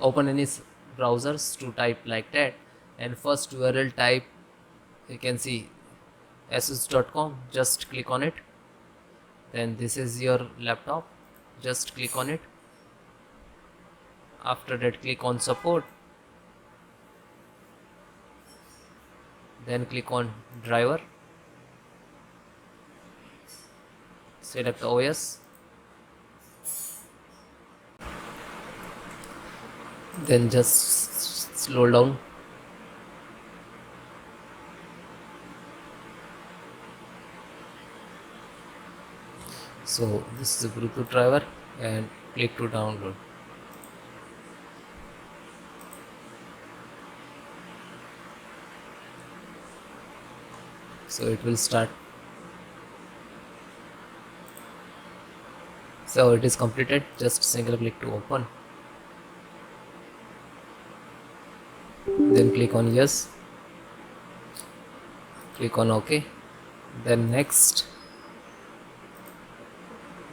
open any browsers to type like that, and first URL type, you can see asus.com, just click on it. Then this is your laptop, just click on it. After that click on support, then click on driver, select OS, then just slow down. So this is a Bluetooth driver, and click to download. So it will start. So it is completed, just single click to open, then click on yes, click on OK, then next,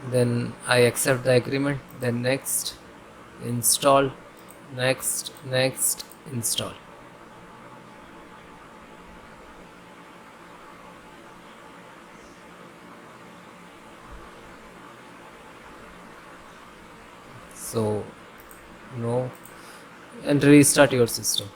then I accept the agreement, then next, install, next, install. So no, and restart your system.